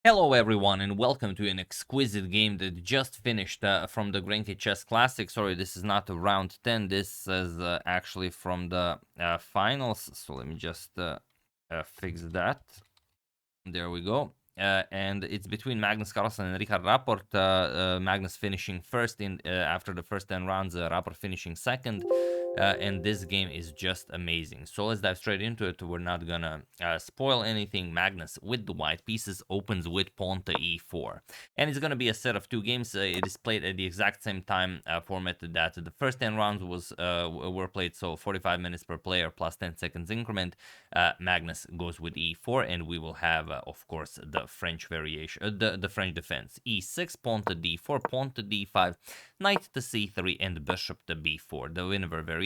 Hello everyone and welcome to an exquisite game that just finished from the Grenke Chess Classic. Sorry, this is not round 10, this is actually from the finals, so let me just fix that. There we go. And it's between Magnus Carlsen and Richard Rapport. Magnus finishing first after the first 10 rounds, Rapport finishing second. And this game is just amazing. So let's dive straight into it. We're not gonna spoil anything. Magnus with the white pieces opens with pawn to e4, and it's gonna be a set of two games. It is played at the exact same time format that the first 10 rounds were played, so 45 minutes per player plus 10 seconds increment. Magnus goes with e4, and we will have, of course, the French variation, the French defense. e6, pawn to d4, pawn to d5, knight to c3, and bishop to b4, the winner variation.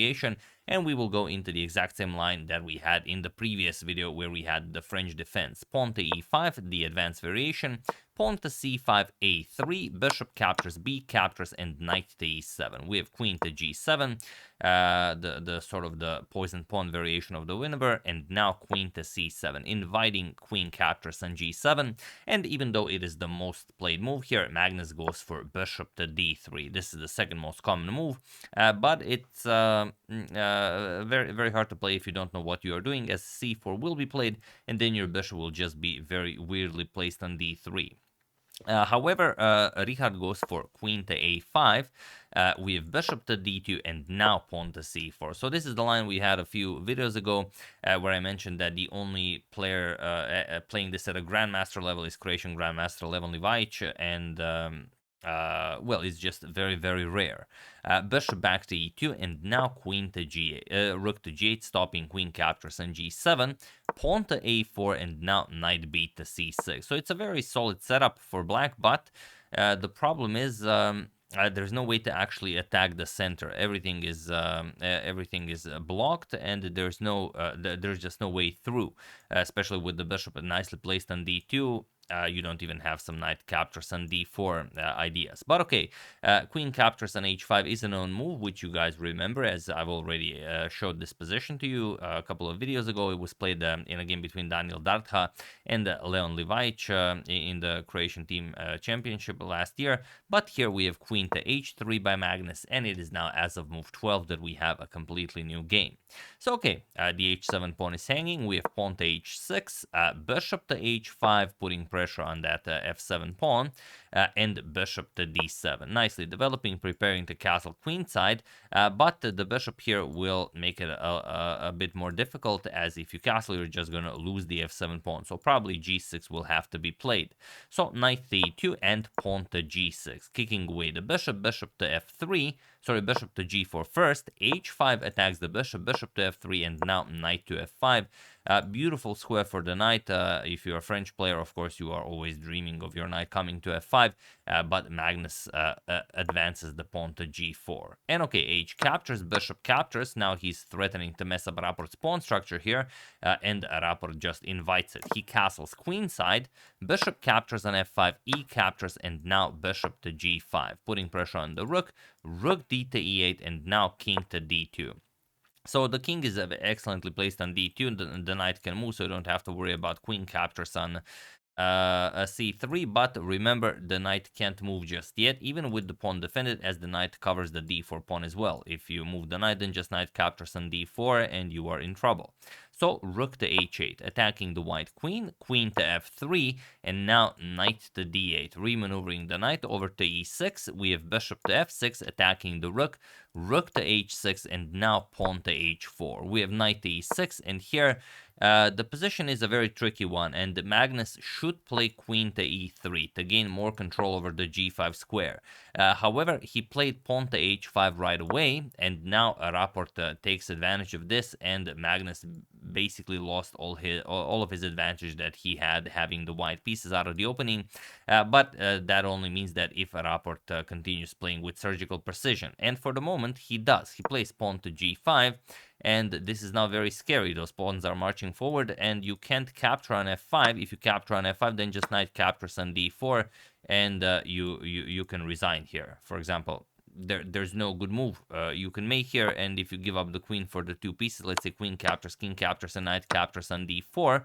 And we will go into the exact same line that we had in the previous video where we had the French defense. Pawn to e5, the advanced variation, pawn to c5, a3, bishop captures, b captures, and knight to e7. We have queen to g7, the sort of the poison pawn variation of the winner, and now queen to c7, inviting queen captures on g7. And even though it is the most played move here, Magnus goes for bishop to d3. This is the second most common move, but it's very, very hard to play if you don't know what you are doing, as c4 will be played, and then your bishop will just be very weirdly placed on d3. However, Richard goes for queen to a5. We have bishop to d2 and now pawn to c4. So this is the line we had a few videos ago where I mentioned that the only player playing this at a grandmaster level is Croatian grandmaster Levan Livajic, and well, it's just very, very rare. Bishop back to e2 and now queen to g8, rook to g8, stopping queen captures on g7, pawn to a4, and now knight b to c6. So it's a very solid setup for black, but the problem is there's no way to actually attack the center. Everything is blocked, and there's just no way through, especially with the bishop nicely placed on d2. You don't even have some knight captures on d4 ideas. But okay, queen captures on h5 is a known move, which you guys remember, as I've already showed this position to you a couple of videos ago. It was played in a game between Daniel Dartha and Leon Livajic in the Croatian team championship last year. But here we have queen to h3 by Magnus, and it is now, as of move 12, that we have a completely new game. So okay, the h7 pawn is hanging. We have pawn to h6, bishop to h5, putting pressure on that f7 pawn, and bishop to d7. Nicely developing, preparing to castle queenside, but the bishop here will make it a bit more difficult, as if you castle, you're just going to lose the f7 pawn. So probably g6 will have to be played. So knight to e2 and pawn to g6, kicking away the bishop, bishop to f3, sorry, bishop to g4 first, h5 attacks the bishop, bishop to f3, and now knight to f5. Beautiful square for the knight. If you're a French player, of course, you are always dreaming of your knight coming to f5, but Magnus advances the pawn to g4. And okay, h captures, bishop captures. Now he's threatening to mess up Rapport's pawn structure here, and Rapport just invites it. He castles queenside, bishop captures on f5, e captures, and now bishop to g5, putting pressure on the rook, rook d to e8, and now king to d2. So the king is excellently placed on d2, the knight can move, so you don't have to worry about queen captures on a c3, but remember, the knight can't move just yet, even with the pawn defended, as the knight covers the d4 pawn as well. If you move the knight, then just knight captures on d4 and you are in trouble. So rook to h8, attacking the white queen, queen to f3, and now knight to d8, remaneuvering the knight over to e6. We have bishop to f6, attacking the rook, rook to h6, and now pawn to h4. We have knight to e6, and here the position is a very tricky one, and Magnus should play queen to e3 to gain more control over the g5 square. However, he played pawn to h5 right away, and now Rapport takes advantage of this, and Magnus basically lost all of his advantage that he had, having the white pieces out of the opening. But that only means that if Rapport continues playing with surgical precision, and for the moment he does. He plays pawn to g5, and this is now very scary. Those pawns are marching forward, and you can't capture on f5. If you capture on f5, then just knight captures on d4, and you can resign here. For example, there's no good move you can make here. And if you give up the queen for the two pieces, let's say queen captures, king captures, and knight captures on d4,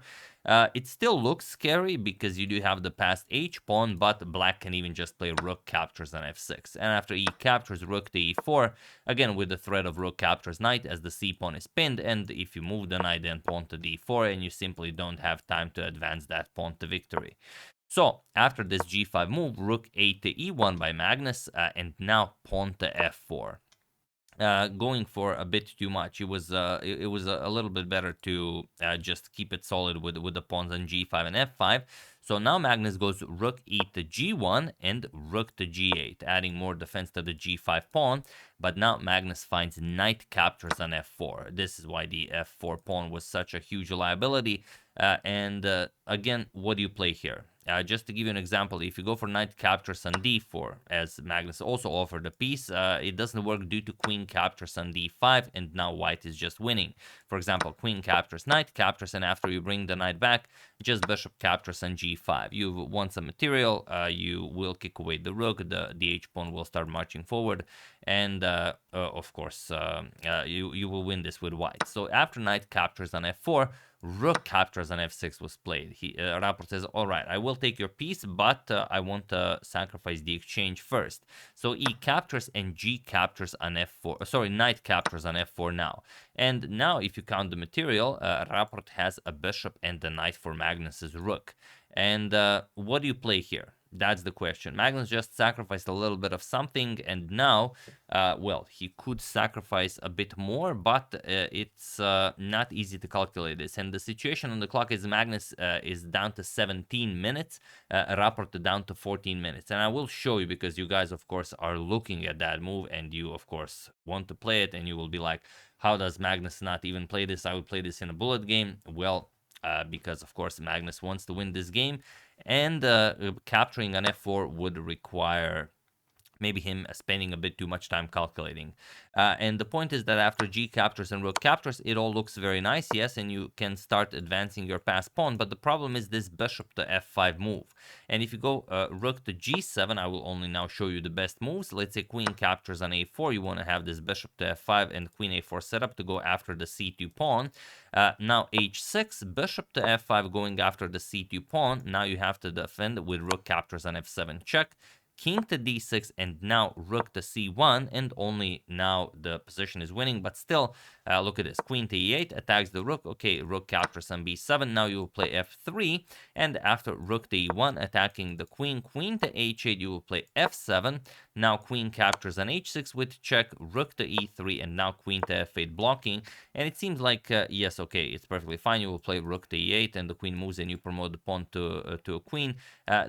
it still looks scary because you do have the passed h pawn, but black can even just play rook captures on f6. And after e captures, rook to e4, again with the threat of rook captures knight as the c pawn is pinned. And if you move the knight, then pawn to d4, and you simply don't have time to advance that pawn to victory. So after this g5 move, rook a to e1 by Magnus, and now pawn to f4. Going for a bit too much. It was a little bit better to just keep it solid with the pawns on g5 and f5. So now Magnus goes rook e to g1 and rook to g8, adding more defense to the g5 pawn. But now Magnus finds knight captures on f4. This is why the f4 pawn was such a huge liability. And again, what do you play here? Just to give you an example, if you go for knight captures on d4, as Magnus also offered a piece, it doesn't work due to queen captures on d5, and now white is just winning. For example, queen captures, knight captures, and after you bring the knight back, just bishop captures on g5. You want some material, you will kick away the rook, the h-pawn will start marching forward, and of course, you will win this with white. So after knight captures on f4, rook captures on f6 was played. Rapport says, all right, I will take your piece, but I want to sacrifice the exchange first. So e captures and g captures on f4. Sorry, knight captures on f4 now. And now if you count the material, Rapport has a bishop and a knight for Magnus's rook. And what do you play here? That's the question. Magnus just sacrificed a little bit of something, and now, well, he could sacrifice a bit more, but it's not easy to calculate this. And the situation on the clock is Magnus is down to 17 minutes, Rapport down to 14 minutes. And I will show you, because you guys, of course, are looking at that move, and you, of course, want to play it, and you will be like, how does Magnus not even play this? I would play this in a bullet game. Well, because, of course, Magnus wants to win this game. And capturing an f4 would require maybe him spending a bit too much time calculating. And the point is that after g captures and rook captures, it all looks very nice, yes, and you can start advancing your passed pawn. But the problem is this bishop to f5 move. And if you go rook to g7, I will only now show you the best moves. Let's say queen captures on a4. You want to have this bishop to f5 and queen a4 setup to go after the c2 pawn. Now h6, bishop to f5 going after the c2 pawn. Now you have to defend with rook captures on f7 check, king to d6, and now rook to c1, and only now the position is winning. But still, look at this, queen to e8 attacks the rook. Okay, rook captures on b7. Now you will play f3, and after rook to e1 attacking the queen, queen to h8, you will play f7. Now queen captures on h6 with check, rook to e3, and now queen to f8 blocking. And it seems like, yes, okay, it's perfectly fine. You will play rook to e8, and the queen moves, and you promote the pawn to a queen.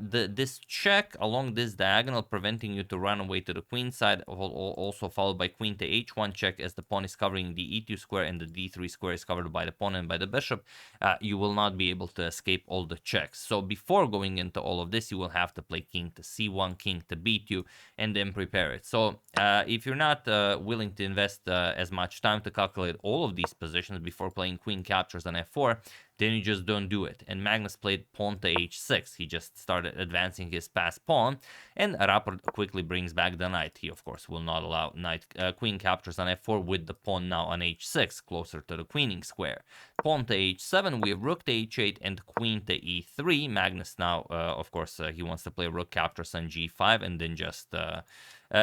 This check along this diagonal, preventing you to run away to the queen side, also followed by queen to h1 check, as the pawn is covering the e2 square and the d3 square is covered by the pawn and by the bishop. You will not be able to escape all the checks. So before going into all of this, you will have to play king to c1, king to b2, and then prepare it. So if you're not willing to invest as much time to calculate all of these positions before playing queen captures on f4, then you just don't do it. And Magnus played pawn to h6. He just started advancing his passed pawn, and Rapport quickly brings back the knight. He, of course, will not allow queen captures on f4 with the pawn now on h6, closer to the queening square. Pawn to h7, we have rook to h8 and queen to e3. Magnus now, of course, he wants to play rook captures on g5 and then just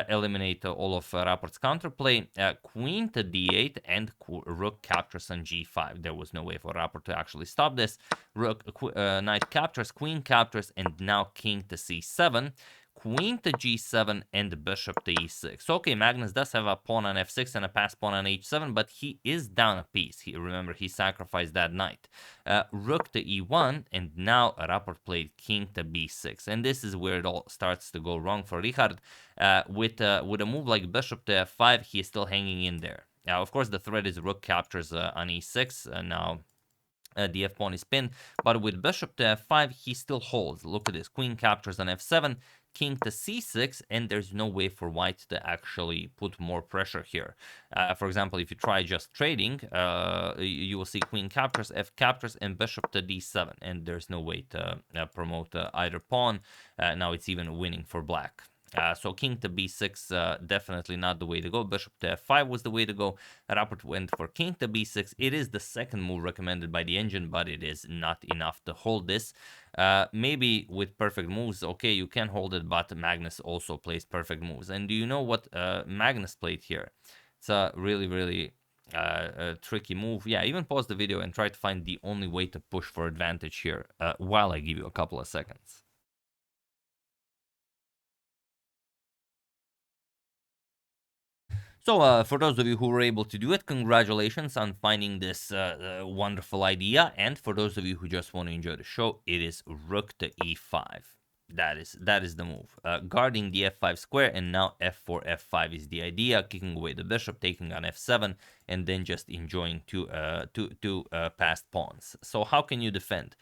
eliminate all of Rapport's counterplay. Queen to d8 and rook captures on g5. There was no way for Rapport to actually stop this. Knight captures, queen captures, and now king to c7. Queen to g7 and bishop to e6. Okay, Magnus does have a pawn on f6 and a passed pawn on h7, but he is down a piece. Remember, he sacrificed that knight. Rook to e1, and now Rapport played king to b6. And this is where it all starts to go wrong for Richard. With a move like bishop to f5, he is still hanging in there. Now, of course, the threat is rook captures on e6. Now, the f-pawn is pinned, but with bishop to f5, he still holds. Look at this, queen captures on f7, king to c6, and there's no way for white to actually put more pressure here. For example, if you try just trading, you will see queen captures, f captures, and bishop to d7, and there's no way to promote either pawn. Now it's even winning for black. So king to b6, definitely not the way to go. Bishop to f5 was the way to go. Rapport went for king to b6. It is the second move recommended by the engine, but it is not enough to hold this. Maybe with perfect moves, okay, you can hold it, but Magnus also plays perfect moves. And do you know what Magnus played here? It's a really a tricky move. Yeah, even pause the video and try to find the only way to push for advantage here while I give you a couple of seconds. So, for those of you who were able to do it, congratulations on finding this wonderful idea. And for those of you who just want to enjoy the show, it is rook to e5. That is the move. Guarding the f5 square, and now f4, f5 is the idea. Kicking away the bishop, taking on f7, and then just enjoying two passed pawns. So how can you defend?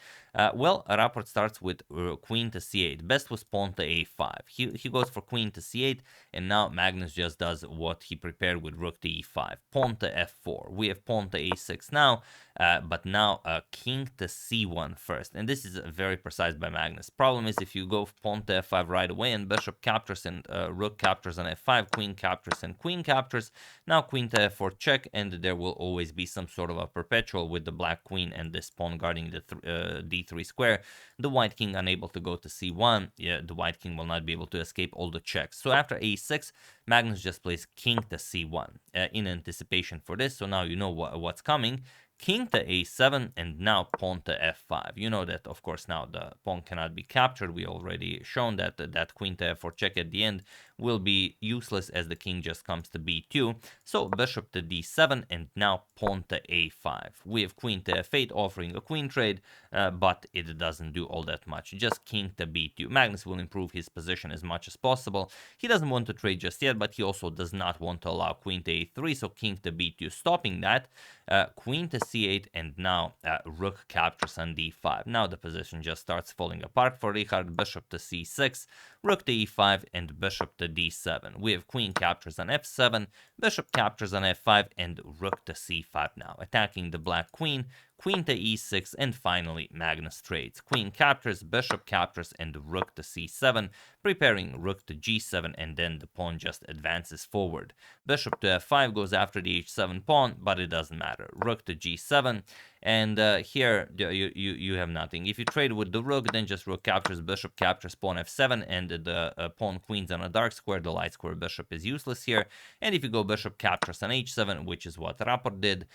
Well, Rapport starts with queen to c8. Best was pawn to a5. He goes for queen to c8, and now Magnus just does what he prepared with rook to e5. Pawn to f4. We have pawn to a6 now, but now king to c1 first. And this is very precise by Magnus. Problem is if you go pawn to f5 right away and bishop captures and rook captures on f5, queen captures and queen captures. Now queen to f4 check, and there will always be some sort of a perpetual with the black queen and this pawn guarding the d3 square. The white king unable to go to c1. Yeah, the white king will not be able to escape all the checks. So after a6, Magnus just plays king to c1 in anticipation for this. So now you know what's coming. King to a7, and now pawn to f5. You know that, of course, now the pawn cannot be captured. We already shown that that queen to f4 check at the end will be useless as the king just comes to b2. So bishop to d7, and now pawn to a5. We have queen to f8 offering a queen trade, but it doesn't do all that much. Just king to b2. Magnus will improve his position as much as possible. He doesn't want to trade just yet, but he also does not want to allow queen to a3, so king to b2, stopping that. Queen to c8, and now rook captures on d5. Now the position just starts falling apart for Richard. Bishop to c6, rook to e5, and bishop to d7. We have queen captures on f7, bishop captures on f5, and rook to c5 now, attacking the black queen. Queen to e6, and finally Magnus trades. Queen captures, bishop captures, and rook to c7, preparing rook to g7, and then the pawn just advances forward. Bishop to f5 goes after the h7 pawn, but it doesn't matter. Rook to g7, and here you have nothing. If you trade with the rook, then just rook captures, bishop captures, pawn f7, and the pawn queens on a dark square. The light square bishop is useless here. And if you go bishop captures on h7, which is what Rapport did,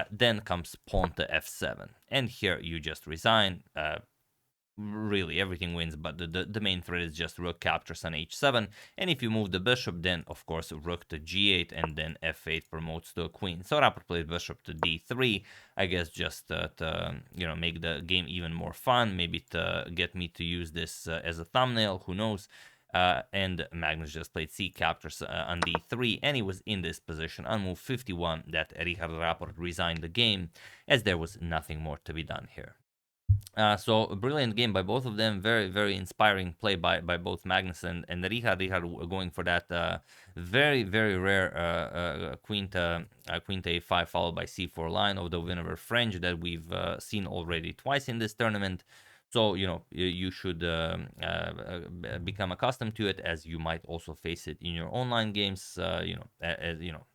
then comes pawn to f7. And here you just resign. Really everything wins, but the main threat is just rook captures on h7. And if you move the bishop, then of course rook to g8, and then f8 promotes to a queen. So Rapport played bishop to d3, I guess just to make the game even more fun, maybe to get me to use this as a thumbnail, who knows. And Magnus just played c captures on d3, and he was in this position on move 51 that Richard Rapport resigned the game, as there was nothing more to be done here. So a brilliant game by both of them. Very inspiring play by both Magnus and Richard. Richard going for that very rare queen to a5 followed by c4 line of the winner French that we've seen already twice in this tournament. So you should become accustomed to it, as you might also face it in your online games.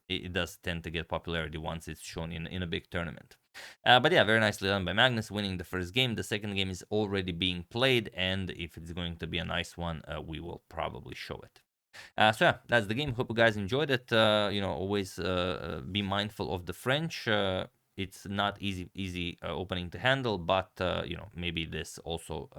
It does tend to get popularity once it's shown in a big tournament. But yeah, very nicely done by Magnus, winning the first game. The second game is already being played, and if it's going to be a nice one, we will probably show it. So yeah, that's the game. Hope you guys enjoyed it. Always be mindful of the French. It's not easy opening to handle, but maybe this also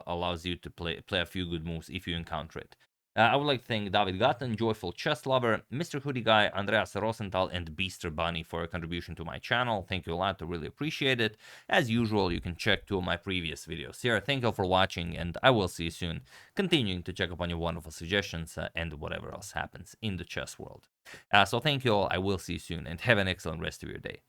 allows you to play a few good moves if you encounter it. I would like to thank David Gatton, Joyful Chess Lover, Mr. Hoodie Guy, Andreas Rosenthal, and Beaster Bunny for a contribution to my channel. Thank you a lot, I really appreciate it. As usual, you can check 2 of my previous videos here. Thank you all for watching, and I will see you soon, continuing to check up on your wonderful suggestions and whatever else happens in the chess world. So thank you all, I will see you soon, and have an excellent rest of your day.